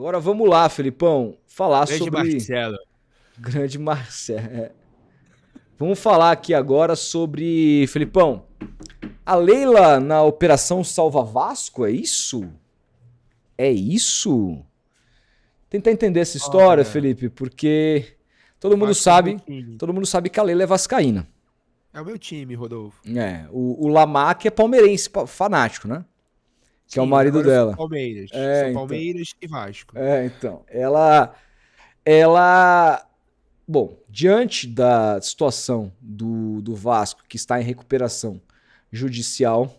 Agora vamos lá, Felipão, falar Grande sobre Marcelo. grande Marcelo. Vamos falar aqui agora sobre, Felipão, a Leila na Operação Salva Vasco, é isso? É isso? Tentar entender essa história, Olha, Felipe, porque o Vasco é o meu time. todo mundo sabe que a Leila é vascaína. É o meu time, Rodolfo. O Lamarck é palmeirense, fanático, né? Que é o Sim, marido agora eu sou dela. Palmeiras. É, Sou então. Palmeiras e Vasco. Então. Ela, bom, diante da situação do Vasco, que está em recuperação judicial,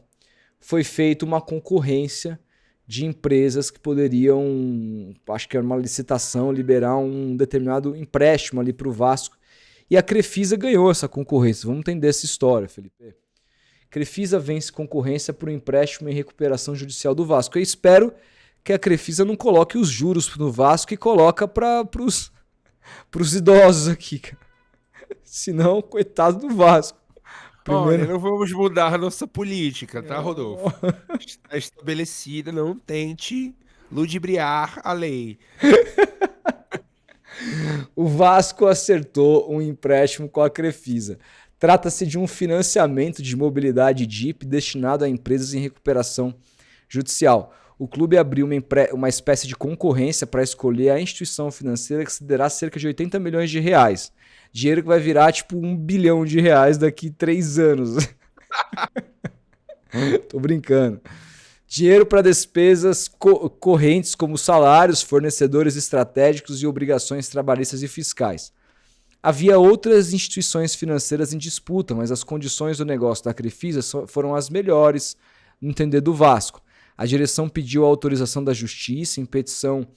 foi feita uma concorrência de empresas que poderiam, acho que era uma licitação, liberar um determinado empréstimo ali para o Vasco. E a Crefisa ganhou essa concorrência. Vamos entender essa história, Felipe. Crefisa vence concorrência por um empréstimo em recuperação judicial do Vasco. Eu espero que a Crefisa não coloque os juros no Vasco e coloca para os idosos aqui, cara. Senão, coitado do Vasco. Olha, Primeiro. não vamos mudar a nossa política, tá, Rodolfo? Está estabelecida, não tente ludibriar a lei. O Vasco acertou um empréstimo com a Crefisa. Trata-se de um financiamento de mobilidade DIP destinado a empresas em recuperação judicial. O clube abriu uma espécie de concorrência para escolher a instituição financeira que cederá cerca de 80 milhões de reais. Dinheiro que vai virar tipo 1 bilhão de reais daqui 3 anos. Tô brincando. Dinheiro para despesas correntes como salários, fornecedores estratégicos e obrigações trabalhistas e fiscais. Havia outras instituições financeiras em disputa, mas as condições do negócio da Crefisa foram as melhores no entender do Vasco. A direção pediu a autorização da Justiça em petição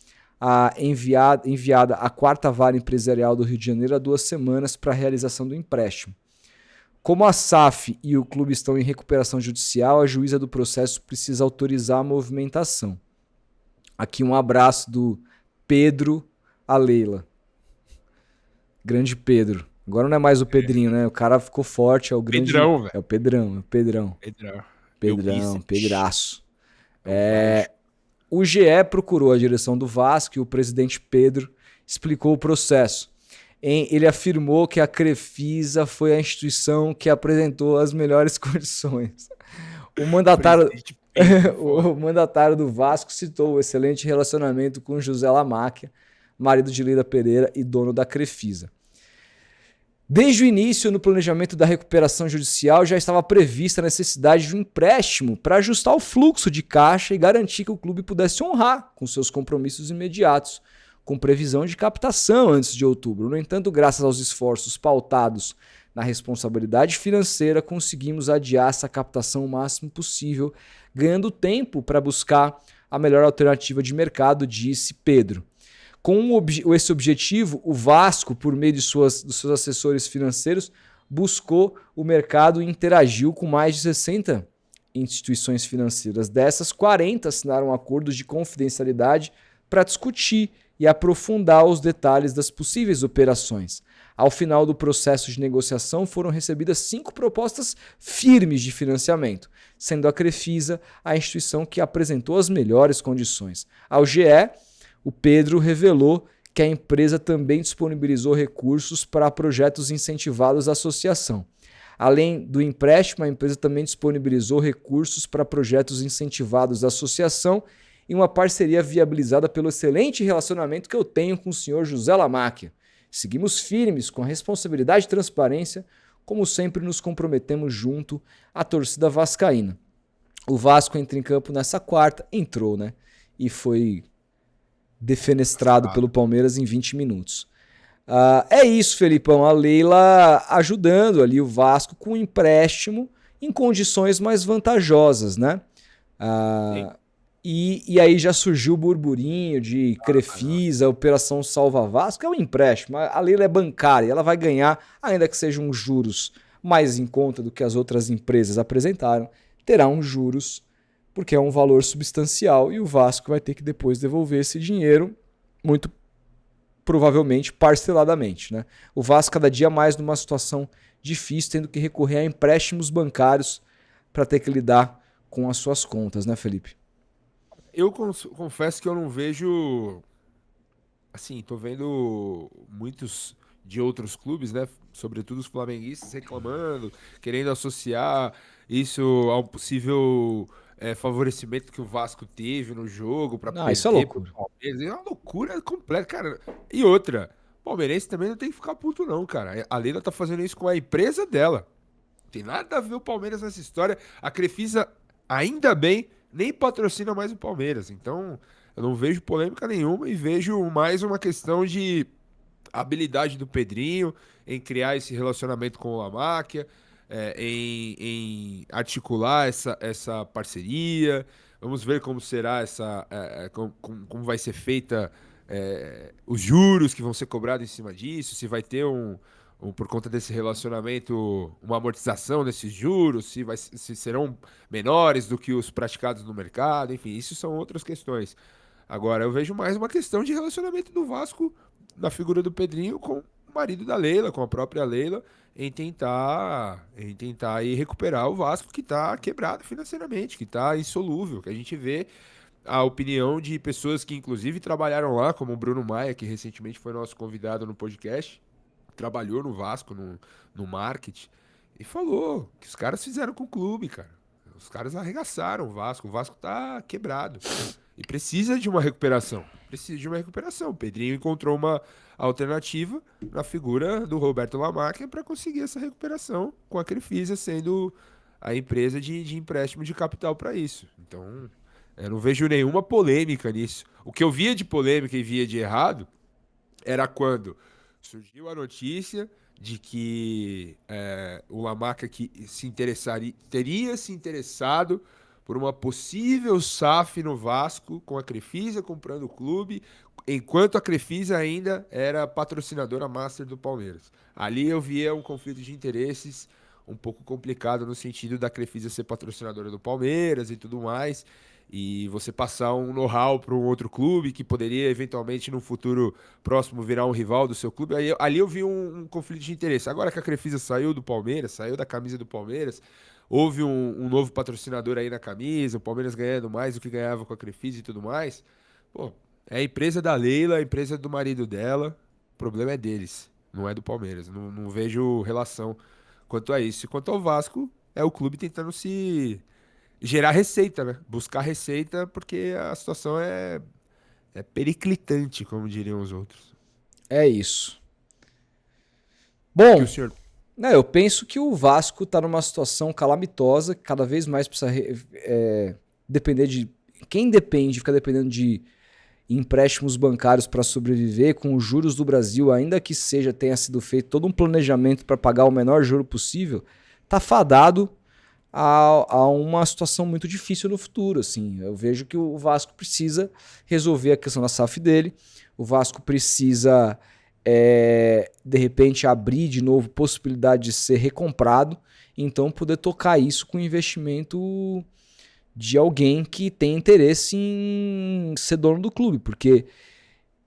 enviada à 4ª Vara Empresarial do Rio de Janeiro há 2 semanas para a realização do empréstimo. Como a SAF e o clube estão em recuperação judicial, a juíza do processo precisa autorizar a movimentação. Aqui um abraço do Pedro a Leila. Grande Pedro. Agora não é mais o Pedrinho, né? O cara ficou forte, é o grande... Pedrão, velho. É o Pedrão, Pedrão. Pedrão, Pedraço. É O GE procurou a direção do Vasco e o presidente Pedro explicou o processo. Ele afirmou que a Crefisa foi a instituição que apresentou as melhores condições. O mandatário do Vasco citou o excelente relacionamento com José Lamáquia, marido de Leila Pereira e dono da Crefisa. Desde o início, no planejamento da recuperação judicial, já estava prevista a necessidade de um empréstimo para ajustar o fluxo de caixa e garantir que o clube pudesse honrar com seus compromissos imediatos, com previsão de captação antes de outubro. No entanto, graças aos esforços pautados na responsabilidade financeira, conseguimos adiar essa captação o máximo possível, ganhando tempo para buscar a melhor alternativa de mercado, disse Pedro. Com esse objetivo, o Vasco, por meio dos seus assessores financeiros, buscou o mercado e interagiu com mais de 60 instituições financeiras. Dessas, 40 assinaram acordos de confidencialidade para discutir e aprofundar os detalhes das possíveis operações. Ao final do processo de negociação, foram recebidas 5 propostas firmes de financiamento, sendo a Crefisa a instituição que apresentou as melhores condições. Ao GE, o Pedro revelou que a empresa também disponibilizou recursos para projetos incentivados à associação. Além do empréstimo, a empresa também disponibilizou recursos para projetos incentivados à associação e uma parceria viabilizada pelo excelente relacionamento que eu tenho com o senhor José Lamáquia. Seguimos firmes com a responsabilidade e transparência, como sempre nos comprometemos junto à torcida vascaína. O Vasco entra em campo nessa quarta, entrou, né? E foi defenestrado pelo Palmeiras em 20 minutos. É isso, Felipão. A Leila ajudando ali o Vasco com um empréstimo em condições mais vantajosas, né? E aí já surgiu o burburinho de Crefisa, Operação Salva Vasco, é um empréstimo. A Leila é bancária, ela vai ganhar, ainda que sejam juros mais em conta do que as outras empresas apresentaram, terá uns juros porque é um valor substancial e o Vasco vai ter que depois devolver esse dinheiro, muito provavelmente parceladamente, né? O Vasco cada dia mais numa situação difícil, tendo que recorrer a empréstimos bancários para ter que lidar com as suas contas, né, Felipe? Eu confesso que eu não vejo assim, tô vendo muitos de outros clubes, né? Sobretudo os flamenguistas reclamando, querendo associar isso a um possível favorecimento que o Vasco teve no jogo para Ah, isso é perder pro loucura. Palmeiras. É uma loucura completa, cara. E outra, o palmeirense também não tem que ficar puto, não, cara. A Leila tá fazendo isso com a empresa dela. Não tem nada a ver o Palmeiras nessa história. A Crefisa, ainda bem, nem patrocina mais o Palmeiras. Então, eu não vejo polêmica nenhuma e vejo mais uma questão de habilidade do Pedrinho em criar esse relacionamento com o Lamáquia, em articular essa parceria. Vamos ver como será como vai ser feita os juros que vão ser cobrados em cima disso, se vai ter por conta desse relacionamento, uma amortização desses juros, se serão menores do que os praticados no mercado, enfim, isso são outras questões. Agora, eu vejo mais uma questão de relacionamento do Vasco na figura do Pedrinho com o marido da Leila, com a própria Leila, em tentar aí recuperar o Vasco que está quebrado financeiramente, que está insolúvel, que a gente vê a opinião de pessoas que inclusive trabalharam lá, como o Bruno Maia, que recentemente foi nosso convidado no podcast, trabalhou no Vasco, no marketing, e falou que os caras fizeram com o clube, cara. Os caras arregaçaram o Vasco tá quebrado. E precisa de uma recuperação. Precisa de uma recuperação. O Pedrinho encontrou uma alternativa na figura do Roberto Lamáquia para conseguir essa recuperação, com a Crefisa sendo a empresa de empréstimo de capital para isso. Então, eu não vejo nenhuma polêmica nisso. O que eu via de polêmica e via de errado era quando surgiu a notícia de que o Lamáquia que teria se interessado por uma possível SAF no Vasco, com a Crefisa comprando o clube, enquanto a Crefisa ainda era patrocinadora master do Palmeiras. Ali eu via um conflito de interesses um pouco complicado no sentido da Crefisa ser patrocinadora do Palmeiras e tudo mais, e você passar um know-how para um outro clube que poderia eventualmente no futuro próximo virar um rival do seu clube. Ali eu vi um conflito de interesse. Agora que a Crefisa saiu do Palmeiras, saiu da camisa do Palmeiras, houve um novo patrocinador aí na camisa, o Palmeiras ganhando mais do que ganhava com a Crefisa e tudo mais. Pô, é a empresa da Leila, a empresa do marido dela. O problema é deles, não é do Palmeiras. Não vejo relação quanto a isso. E quanto ao Vasco, é o clube tentando se gerar receita, né? Buscar receita, porque a situação é periclitante, como diriam os outros. É isso. O que o Bom, senhor. né, eu penso que o Vasco está numa situação calamitosa, que cada vez mais precisa depender de. Quem depende, fica dependendo de empréstimos bancários para sobreviver, com os juros do Brasil, ainda que tenha sido feito todo um planejamento para pagar o menor juro possível, tá fadado a uma situação muito difícil no futuro. Assim. Eu vejo que o Vasco precisa resolver a questão da SAF dele, o Vasco precisa, de repente, abrir de novo possibilidade de ser recomprado, então poder tocar isso com investimento de alguém que tem interesse em ser dono do clube, porque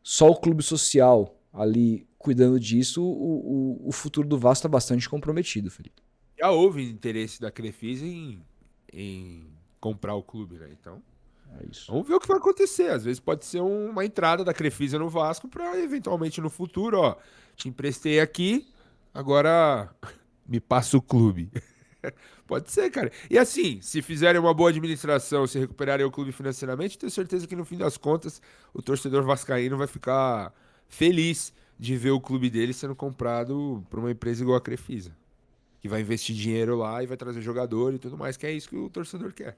só o clube social ali cuidando disso, o futuro do Vasco está bastante comprometido, Felipe. Já houve interesse da Crefisa em comprar o clube, né? Então, É isso. vamos ver o que vai acontecer. Às vezes pode ser uma entrada da Crefisa no Vasco para eventualmente no futuro, ó, te emprestei aqui, agora me passa o clube. Pode ser, cara. E assim, se fizerem uma boa administração, se recuperarem o clube financeiramente, tenho certeza que no fim das contas o torcedor vascaíno vai ficar feliz de ver o clube dele sendo comprado por uma empresa igual a Crefisa, que vai investir dinheiro lá e vai trazer jogador e tudo mais, que é isso que o torcedor quer.